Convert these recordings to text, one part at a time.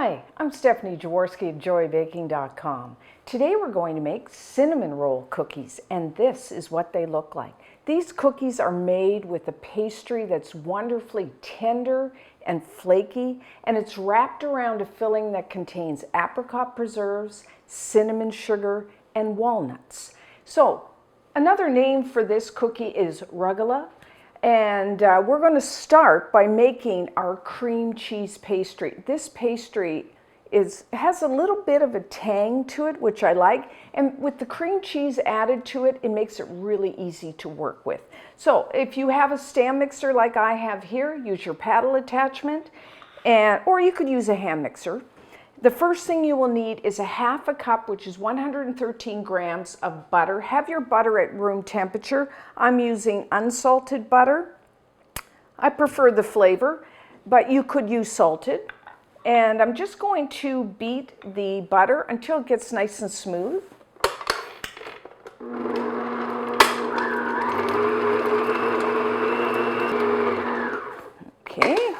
Hi, I'm Stephanie Jaworski of joybaking.com. Today we're going to make cinnamon roll cookies, and this is what they look like. These cookies are made with a pastry that's wonderfully tender and flaky, and it's wrapped around a filling that contains apricot preserves, cinnamon sugar, and walnuts. So another name for this cookie is Rugelach. And we're going to start by making our cream cheese pastry. This pastry has a little bit of a tang to it, which I like. And with the cream cheese added to it, it makes it really easy to work with. So if you have a stand mixer like I have here, use your paddle attachment, or you could use a hand mixer. The first thing you will need is a half a cup, which is 113 grams of butter. Have your butter at room temperature. I'm using unsalted butter. I prefer the flavor, but you could use salted. And I'm just going to beat the butter until it gets nice and smooth. Okay,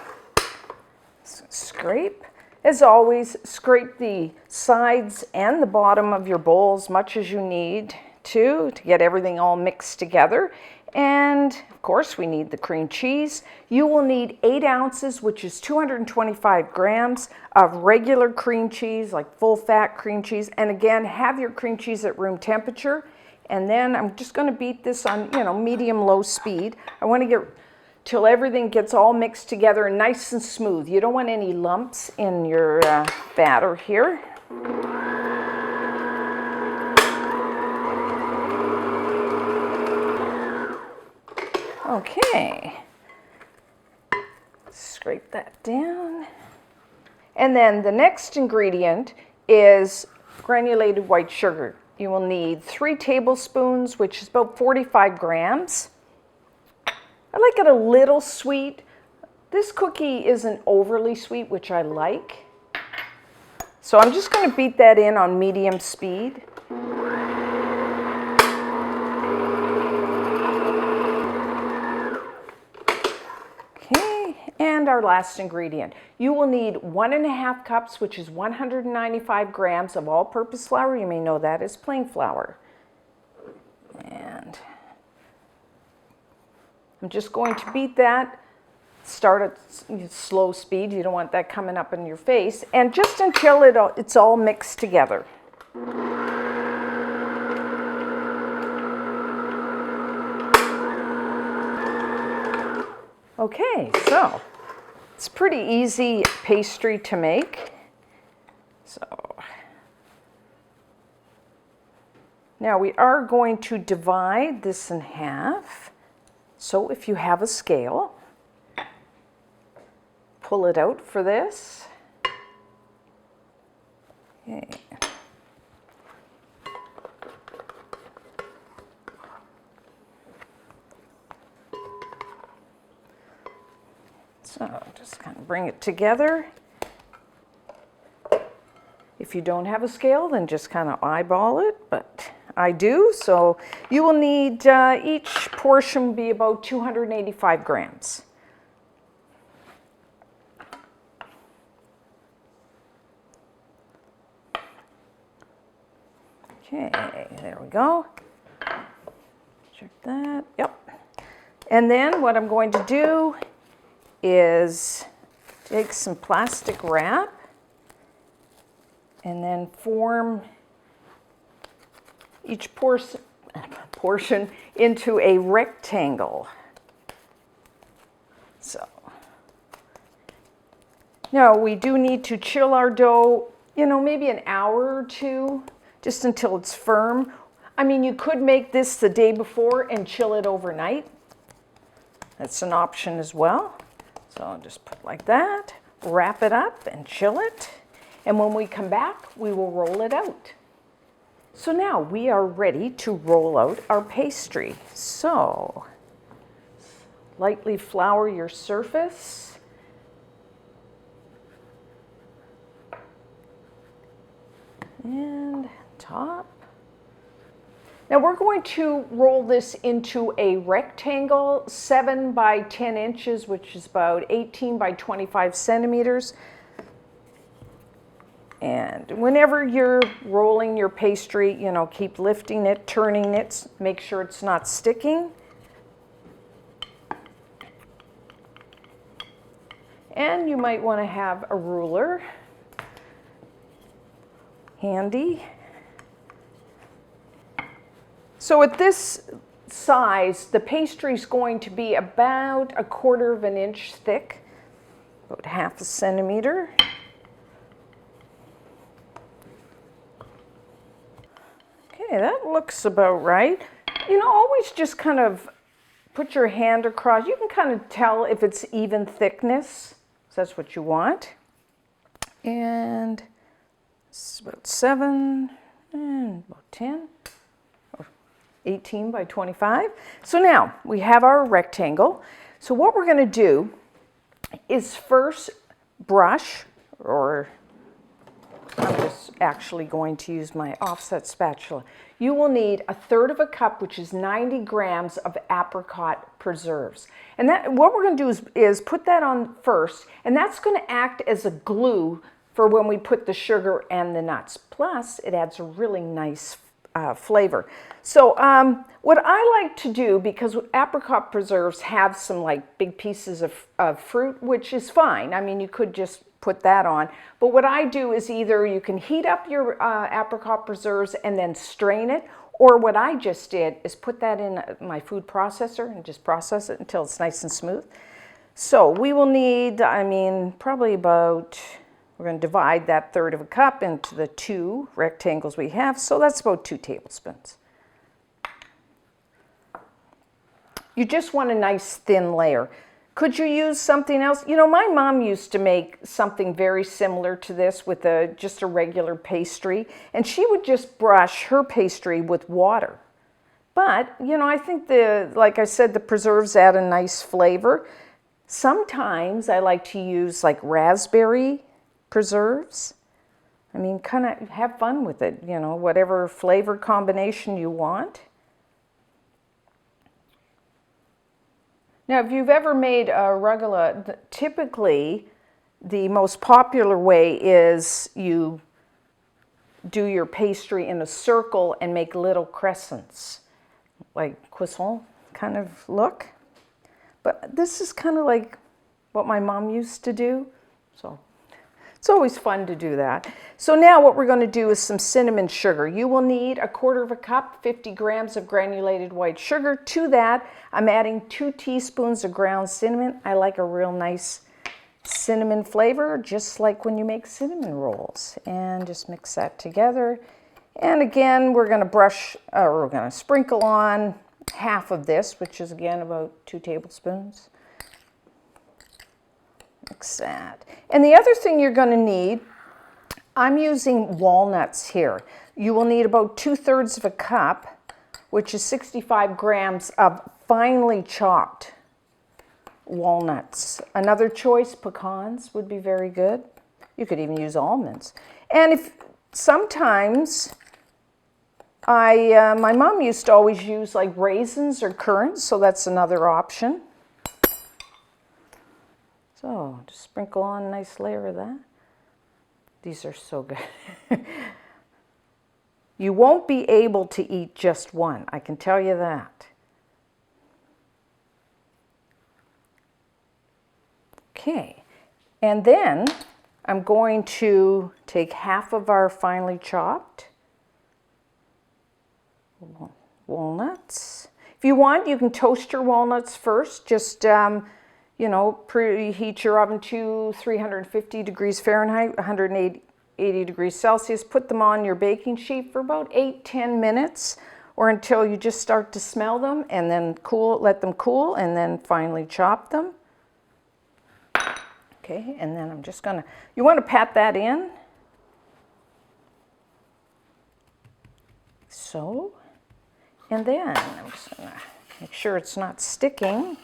scrape. As always, scrape the sides and the bottom of your bowl as much as you need to get everything all mixed together. And of course, we need the cream cheese. You will need 8 ounces, which is 225 grams of regular cream cheese, like full fat cream cheese. And again, have your cream cheese at room temperature. And then I'm just going to beat this on, medium-low speed. I want to get till everything gets all mixed together and nice and smooth. You don't want any lumps in your batter here. Okay, scrape that down. And then the next ingredient is granulated white sugar. You will need 3 tablespoons, which is about 45 grams. I like it a little sweet. This cookie isn't overly sweet, which I like. So I'm just going to beat that in on medium speed. Okay, and our last ingredient. You will need 1.5 cups, which is 195 grams of all-purpose flour. You may know that as plain flour. And I'm just going to beat that, start at slow speed, you don't want that coming up in your face, and just until it's all mixed together. Okay, so it's pretty easy pastry to make. So now we are going to divide this in half. So if you have a scale, pull it out for this. Okay. So just kind of bring it together. If you don't have a scale, then just kind of eyeball it, but I do. So you will need, each portion will be about 285 grams. Okay, there we go. Check that, yep. And then what I'm going to do is take some plastic wrap and then form each portion into a rectangle. So now we do need to chill our dough, maybe an hour or two, just until it's firm. I mean, you could make this the day before and chill it overnight. That's an option as well. So I'll just put it like that, wrap it up and chill it. And when we come back, we will roll it out. So now we are ready to roll out our pastry. So lightly flour your surface. And top. Now we're going to roll this into a rectangle, 7 by 10 inches, which is about 18 by 25 centimeters. And whenever you're rolling your pastry, you know, keep lifting it, turning it, make sure it's not sticking. And you might want to have a ruler handy. So at this size, the pastry is going to be about 1/4 of an inch thick, about 1/2 centimeter. Okay, that looks about right. You know, always just kind of put your hand across. You can kind of tell if it's even thickness. So that's what you want. And it's about 7 and about 10. 18 by 25. So now we have our rectangle. So what we're going to do is first brush, or I'm just actually going to use my offset spatula. You will need 1/3 cup, which is 90 grams of apricot preserves. And that, what we're going to do is put that on first, and that's going to act as a glue for when we put the sugar and the nuts. Plus, it adds a really nice flavor. So what I like to do, because apricot preserves have some like big pieces of fruit, which is fine. I mean, you could just put that on. But what I do is either you can heat up your apricot preserves and then strain it, or what I just did is put that in my food processor and just process it until it's nice and smooth. So we will need, I mean, probably about, we're going to divide that 1/3 cup into the 2 rectangles we have, so that's about 2 tablespoons. You just want a nice thin layer. Could you use something else? You know, my mom used to make something very similar to this with just a regular pastry, and she would just brush her pastry with water. But, you know, I think like I said, the preserves add a nice flavor. Sometimes I like to use like raspberry preserves. I mean, kind of have fun with it, you know, whatever flavor combination you want. Now, if you've ever made a rugelach, typically the most popular way is you do your pastry in a circle and make little crescents, like croissant kind of look. But this is kind of like what my mom used to do, so it's always fun to do that. So now what we're going to do is some cinnamon sugar. You will need 1/4 cup, 50 grams of granulated white sugar. To that, I'm adding 2 teaspoons of ground cinnamon. I like a real nice cinnamon flavor, just like when you make cinnamon rolls. And just mix that together. And again, we're going to we're going to sprinkle on half of this, which is again about 2 tablespoons. Mix that. And the other thing you're going to need, I'm using walnuts here. You will need about 2/3 cup, which is 65 grams of finely chopped walnuts. Another choice, pecans would be very good. You could even use almonds. And if sometimes my mom used to always use like raisins or currants, so that's another option. So just sprinkle on a nice layer of that. These are so good. You won't be able to eat just one, I can tell you that. Okay, and then I'm going to take half of our finely chopped walnuts. If you want, you can toast your walnuts first. Just you know, preheat your oven to 350 degrees Fahrenheit, 180 degrees Celsius. Put them on your baking sheet for about 8-10 minutes, or until you just start to smell them, and then let them cool, and then finally chop them. Okay, and then I'm just gonna, you want to pat that in. So, and then I'm just gonna make sure it's not sticking.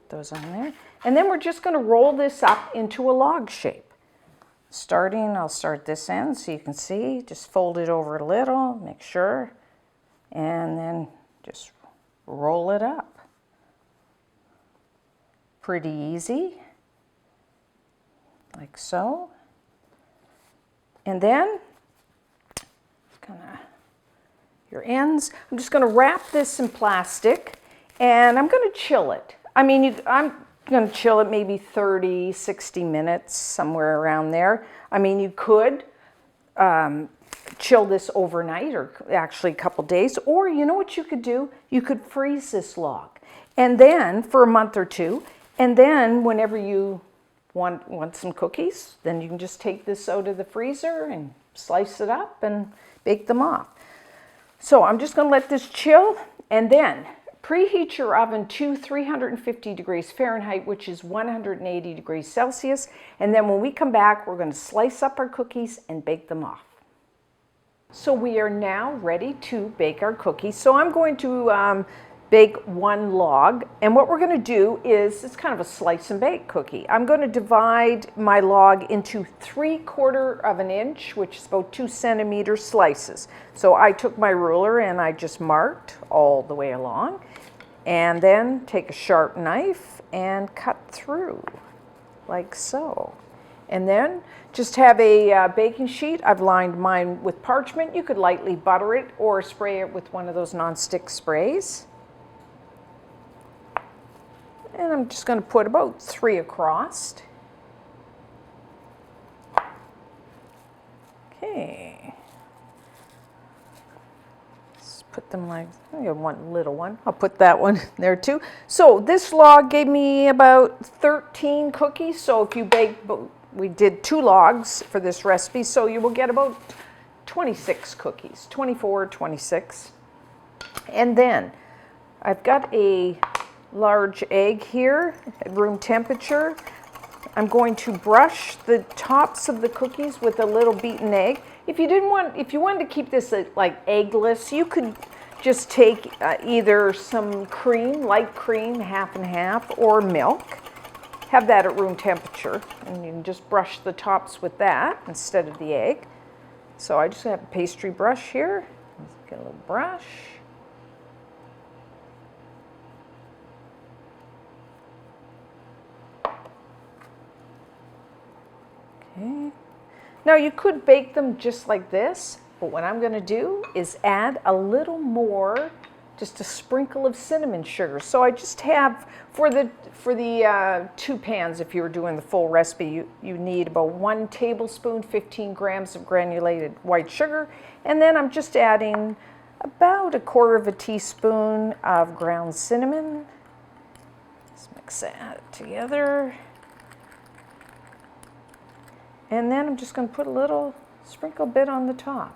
Those on there. And then we're just going to roll this up into a log shape. I'll start this end so you can see. Just fold it over a little, make sure, and then just roll it up. Pretty easy, like so. And then, your ends, I'm just going to wrap this in plastic and I'm going to chill it. I mean, I'm going to chill it maybe 30, 60 minutes, somewhere around there. I mean, you could chill this overnight or actually a couple days, or you know what you could do? You could freeze this log and then for a month or two, and then whenever you want some cookies, then you can just take this out of the freezer and slice it up and bake them off. So I'm just going to let this chill, and then preheat your oven to 350 degrees Fahrenheit, which is 180 degrees Celsius. And then when we come back, we're going to slice up our cookies and bake them off. So we are now ready to bake our cookies. So I'm going to bake one log, and what we're going to do is, it's kind of a slice and bake cookie. I'm going to divide my log into 3/4 of an inch, which is about 2 centimeter slices. So I took my ruler and I just marked all the way along, and then take a sharp knife and cut through like so. And then just have a baking sheet. I've lined mine with parchment. You could lightly butter it or spray it with one of those non-stick sprays. And I'm just going to put about 3 across. Okay. Let's put them like, I got one little one. I'll put that one there too. So this log gave me about 13 cookies. So if you bake, we did 2 logs for this recipe, so you will get about 26 cookies, 24, 26. And then I've got a large egg here at room temperature. I'm going to brush the tops of the cookies with a little beaten egg. If you wanted to keep this like eggless, you could just take either some cream, light cream, half and half, or milk. Have that at room temperature, and you can just brush the tops with that instead of the egg. So I just have a pastry brush here. Let's get a little brush. Okay. Now you could bake them just like this, but what I'm going to do is add a little more, just a sprinkle of cinnamon sugar. So I just have, for the 2 pans, if you were doing the full recipe, you need about 1 tablespoon, 15 grams of granulated white sugar, and then I'm just adding about 1/4 teaspoon of ground cinnamon. Let's mix that together. And then I'm just going to put a little sprinkle bit on the top.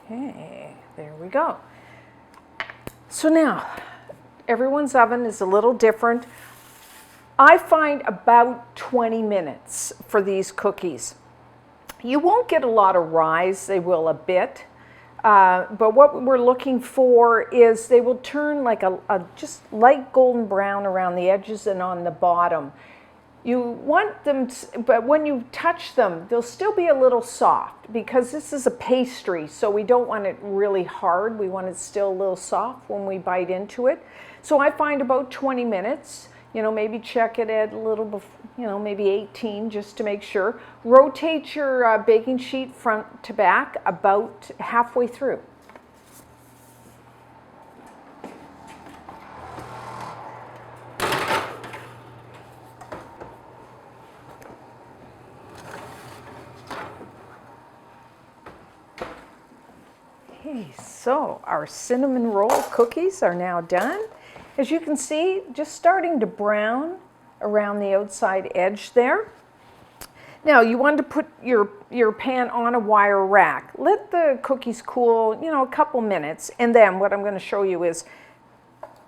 Okay, there we go. So now, everyone's oven is a little different. I find about 20 minutes for these cookies. You won't get a lot of rise, they will a bit. But what we're looking for is they will turn like a just light golden brown around the edges and on the bottom. You want them, but when you touch them, they'll still be a little soft because this is a pastry, so we don't want it really hard. We want it still a little soft when we bite into it. So I find about 20 minutes. You know, maybe check it at a little before, you know, maybe 18 just to make sure. Rotate your baking sheet front to back about halfway through. Okay, so our cinnamon roll cookies are now done. As you can see, just starting to brown around the outside edge there. Now you want to put your pan on a wire rack. Let the cookies cool, you know, a couple minutes, and then what I'm going to show you is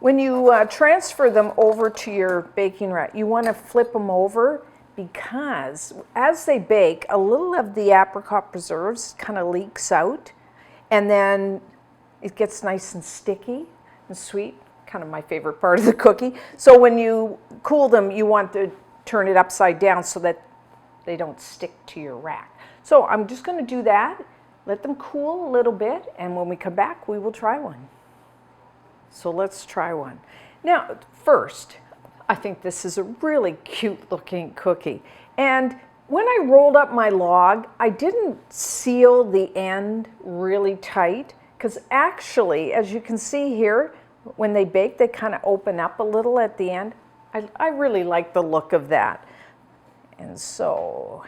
when you transfer them over to your baking rack, you want to flip them over because as they bake, a little of the apricot preserves kind of leaks out, and then it gets nice and sticky and sweet. Kind of my favorite part of the cookie. So when you cool them, you want to turn it upside down so that they don't stick to your rack. So I'm just going to do that, let them cool a little bit, and when we come back, we will try one. So let's try one. Now, first, I think this is a really cute looking cookie. And when I rolled up my log, I didn't seal the end really tight because actually, as you can see here, when they bake, they kind of open up a little at the end. I really like the look of that. And so,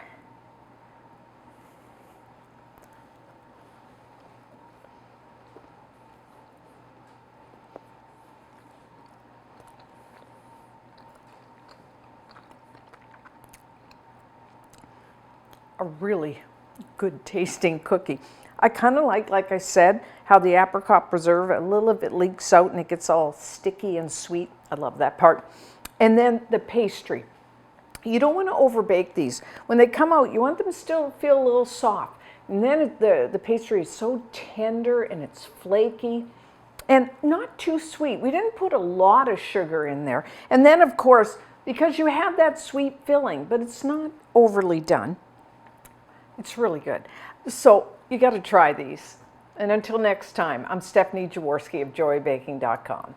a really good tasting cookie. I kind of like I said, how the apricot preserve, a little of it leaks out and it gets all sticky and sweet. I love that part. And then the pastry. You don't want to overbake these. When they come out, you want them to still feel a little soft. And then the pastry is so tender and it's flaky and not too sweet. We didn't put a lot of sugar in there. And then of course, because you have that sweet filling, but it's not overly done. It's really good. So you got to try these. And until next time, I'm Stephanie Jaworski of joybaking.com.